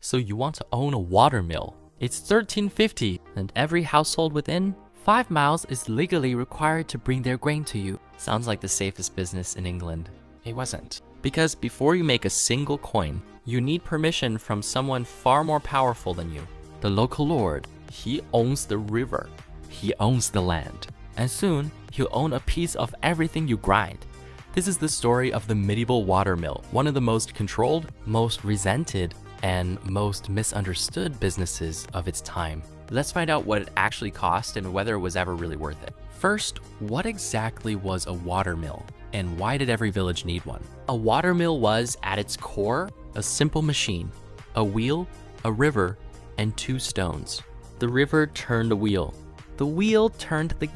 So you want to own a water mill. It's 1350, and every household within 5 miles is legally required to bring their grain to you. Sounds like the safest business in England. It wasn't. Because before you make a single coin, you need permission from someone far more powerful than you. The local lord. He owns the river. He owns the land. And soon, he'll own a piece of everything you grind. This is the story of the medieval water mill, one of the most controlled, most resented, and most misunderstood businesses of its time. Let's find out what it actually cost and whether it was ever really worth it. First, what exactly was a water mill, and why did every village need one? A water mill was, at its core, a simple machine, a wheel, a river, and 2 stones. The river turned the wheel turned the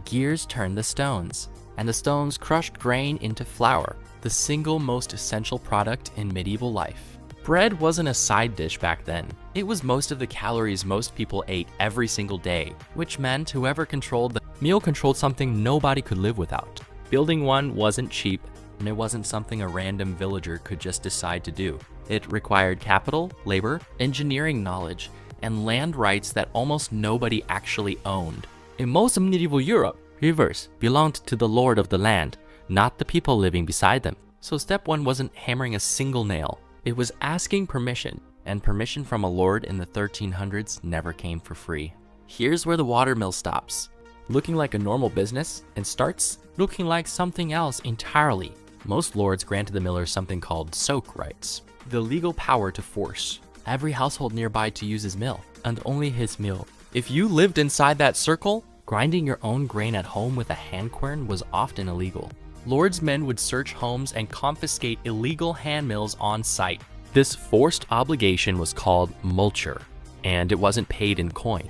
gears turned the stones, and the stones crushed grain into flour, the single most essential product in medieval life. Bread wasn't a side dish back then. It was most of the calories most people ate every single day, which meant whoever controlled the meal controlled something nobody could live without. Building one wasn't cheap, and it wasn't something a random villager could just decide to do. It required capital, labor, engineering knowledge, and land rights that almost nobody actually owned. In most of medieval Europe, rivers belonged to the lord of the land, not the people living beside them. So step 1 wasn't hammering a single nail. It was asking permission, and permission from a lord in the 1300s never came for free. Here's where the watermill stops, looking like a normal business, and starts looking like something else entirely. Most lords granted the millers something called soak rights, the legal power to force every household nearby to use his mill, and only his mill. If you lived inside that circle, grinding your own grain at home with a hand quern was often illegal. Lords' men would search homes and confiscate illegal hand mills on site. This forced obligation was called multure, and it wasn't paid in coin.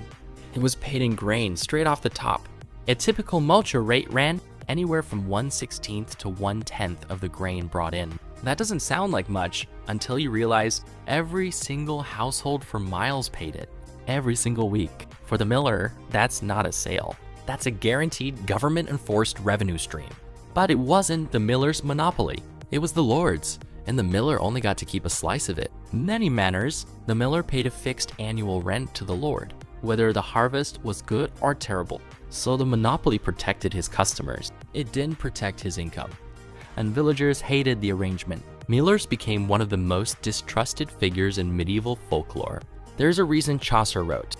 It was paid in grain straight off the top. A typical multure rate ran anywhere from 1/16 to 1/10 of the grain brought in. That doesn't sound like much until you realize every single household for miles paid it, every single week. For the miller, that's not a sale. That's a guaranteed government-enforced revenue stream. But it wasn't the miller's monopoly. It was the lord's, and the miller only got to keep a slice of it. In many manners, the miller paid a fixed annual rent to the lord, whether the harvest was good or terrible. So the monopoly protected his customers. It didn't protect his income. And villagers hated the arrangement. Millers became one of the most distrusted figures in medieval folklore. There's a reason Chaucer wrote,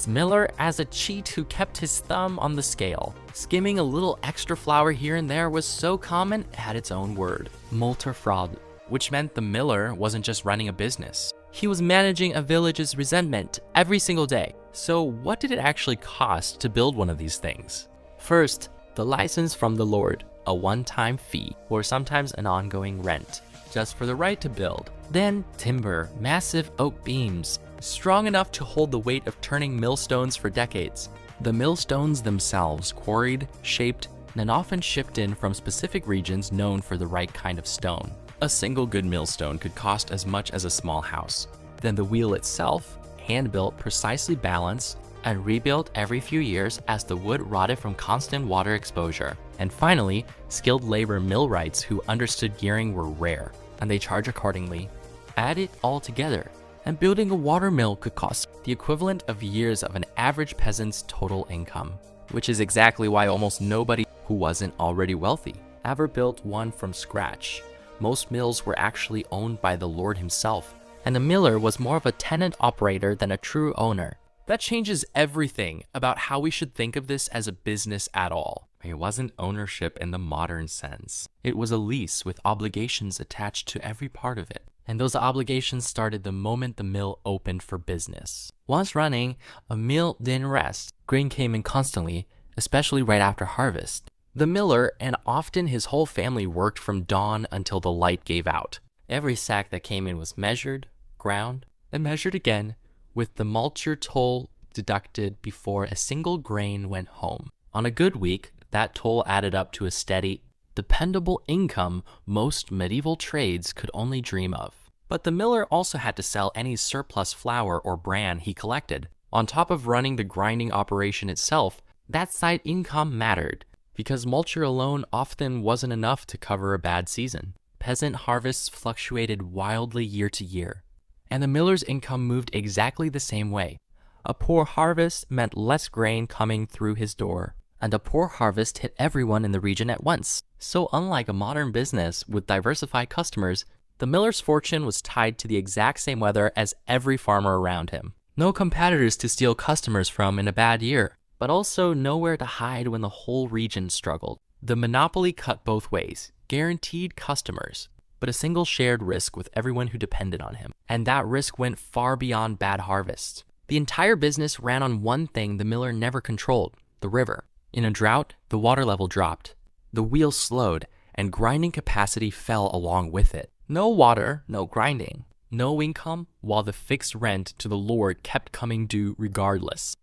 "Miller as a cheat who kept his thumb on the scale." Skimming a little extra flour here and there was so common it had its own word, multure fraud, which meant the miller wasn't just running a business. He was managing a village's resentment every single day. So what did it actually cost to build one of these things? First, the license from the lord, a one-time fee, or sometimes an ongoing rent, just for the right to build. Then timber, massive oak beams, strong enough to hold the weight of turning millstones for decades. The millstones themselves quarried, shaped, and often shipped in from specific regions known for the right kind of stone. A single good millstone could cost as much as a small house. Then the wheel itself, hand-built, precisely balanced, and rebuilt every few years as the wood rotted from constant water exposure. And finally, skilled labor millwrights who understood gearing were rare, and they charge accordingly. Add it all together, and building a water mill could cost the equivalent of years of an average peasant's total income, which is exactly why almost nobody who wasn't already wealthy ever built one from scratch. Most mills were actually owned by the lord himself, and the miller was more of a tenant operator than a true owner. That changes everything about how we should think of this as a business at all. It wasn't ownership in the modern sense. It was a lease with obligations attached to every part of it. And those obligations started the moment the mill opened for business. Once running, a mill didn't rest. Grain came in constantly, especially right after harvest. The miller, and often his whole family, worked from dawn until the light gave out. Every sack that came in was measured, ground, and measured again, with the multure toll deducted before a single grain went home. On a good week, that toll added up to a steady, dependable income most medieval trades could only dream of. But the miller also had to sell any surplus flour or bran he collected. On top of running the grinding operation itself, that side income mattered, because multure alone often wasn't enough to cover a bad season. Peasant harvests fluctuated wildly year to year. and the miller's income moved exactly the same way. A poor harvest meant less grain coming through his door, and a poor harvest hit everyone in the region at once. So unlike a modern business with diversified customers, the miller's fortune was tied to the exact same weather as every farmer around him. No competitors to steal customers from in a bad year, but also nowhere to hide when the whole region struggled. The monopoly cut both ways, guaranteed customers, but a single shared risk with everyone who depended on him. And that risk went far beyond bad harvests. The entire business ran on one thing the miller never controlled, the river. In a drought, the water level dropped. The wheel slowed, and grinding capacity fell along with it. No water, no grinding. No income, while the fixed rent to the lord kept coming due regardless.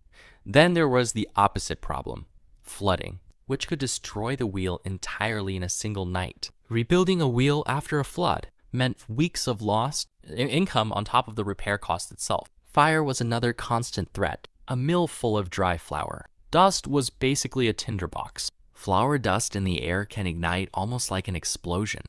Then there was the opposite problem, flooding, which could destroy the wheel entirely in a single night. Rebuilding a wheel after a flood meant weeks of lost income on top of the repair cost itself. Fire was another constant threat, a mill full of dry flour. Dust was basically a tinderbox. Flour dust in the air can ignite almost like an explosion.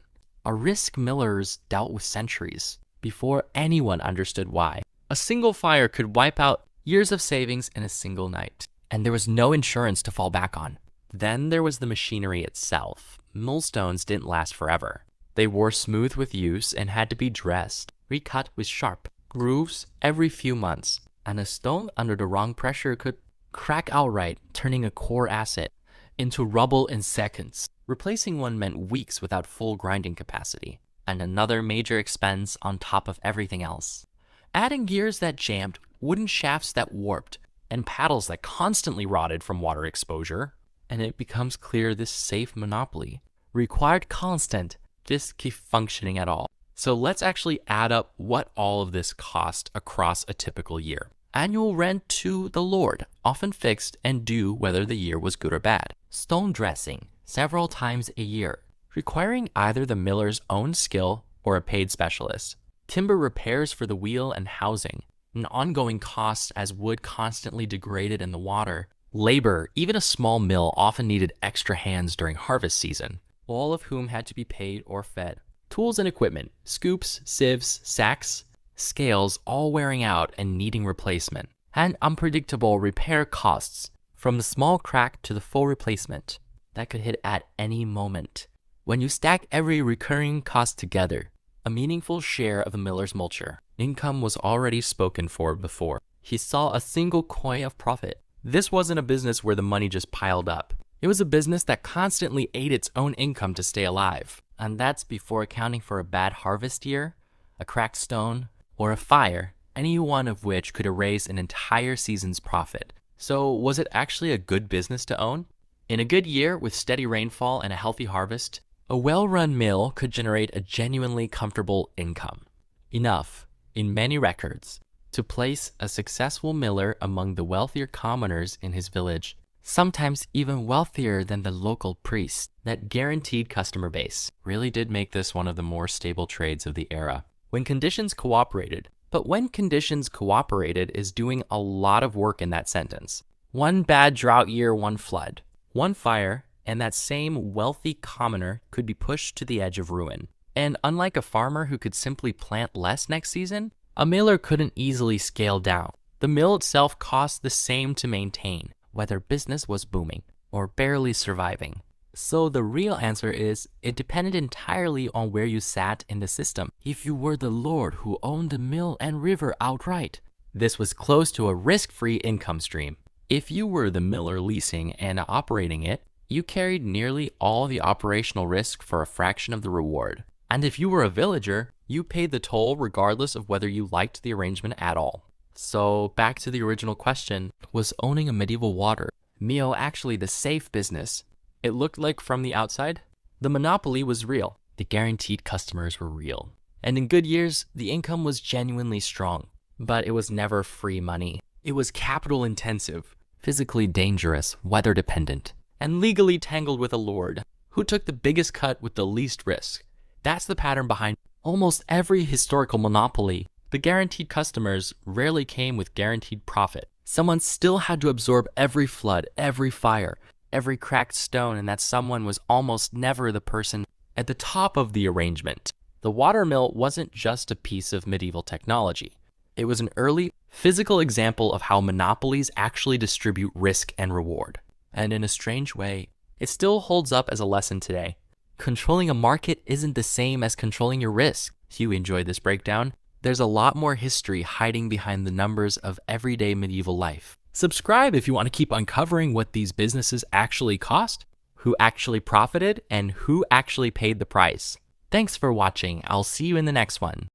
A risk millers dealt with centuries before anyone understood why. A single fire could wipe out years of savings in a single night, and there was no insurance to fall back on. Then there was the machinery itself. Millstones didn't last forever. They wore smooth with use and had to be dressed, recut with sharp grooves every few months, and a stone under the wrong pressure could crack outright, turning a core asset into rubble in seconds. Replacing one meant weeks without full grinding capacity, and another major expense on top of everything else. Adding gears that jammed, wooden shafts that warped, and paddles that constantly rotted from water exposure, and it becomes clear this safe monopoly required constant just keep functioning at all. So let's actually add up what all of this cost across a typical year. Annual rent to the lord, often fixed and due whether the year was good or bad. Stone dressing, several times a year, requiring either the miller's own skill or a paid specialist. Timber repairs for the wheel and housing, an ongoing cost as wood constantly degraded in the water. Labor, even a small mill, often needed extra hands during harvest season, all of whom had to be paid or fed. Tools and equipment, scoops, sieves, sacks, scales, all wearing out and needing replacement. And unpredictable repair costs, from the small crack to the full replacement, that could hit at any moment. When you stack every recurring cost together, a meaningful share of the miller's multure income was already spoken for before. He saw a single coin of profit. This wasn't a business where the money just piled up. It was a business that constantly ate its own income to stay alive. And that's before accounting for a bad harvest year, a cracked stone, or a fire, any one of which could erase an entire season's profit. So was it actually a good business to own? In a good year with steady rainfall and a healthy harvest, a well-run mill could generate a genuinely comfortable income. Enough, in many records, to place a successful miller among the wealthier commoners in his village, sometimes even wealthier than the local priest. That guaranteed customer base really did make this one of the more stable trades of the era. When conditions cooperated, but when conditions cooperated is doing a lot of work in that sentence. One bad drought year, one flood, one fire, and that same wealthy commoner could be pushed to the edge of ruin. And unlike a farmer who could simply plant less next season, a miller couldn't easily scale down. The mill itself cost the same to maintain, whether business was booming or barely surviving. So the real answer is, it depended entirely on where you sat in the system. If you were the lord who owned the mill and river outright, this was close to a risk-free income stream. If you were the miller leasing and operating it, you carried nearly all the operational risk for a fraction of the reward. And if you were a villager, you paid the toll regardless of whether you liked the arrangement at all. So back to the original question, was owning a medieval water mill actually the safe business it looked like from the outside? The monopoly was real. The guaranteed customers were real. And in good years, the income was genuinely strong. But it was never free money. It was capital intensive, physically dangerous, weather dependent, and legally tangled with a lord who took the biggest cut with the least risk. That's the pattern behind almost every historical monopoly. The guaranteed customers rarely came with guaranteed profit. Someone still had to absorb every flood, every fire, every cracked stone, and that someone was almost never the person at the top of the arrangement. The watermill wasn't just a piece of medieval technology. It was an early, physical example of how monopolies actually distribute risk and reward. And in a strange way, it still holds up as a lesson today. Controlling a market isn't the same as controlling your risk. If you enjoyed this breakdown, there's a lot more history hiding behind the numbers of everyday medieval life. Subscribe if you want to keep uncovering what these businesses actually cost, who actually profited, and who actually paid the price. Thanks for watching. I'll see you in the next one.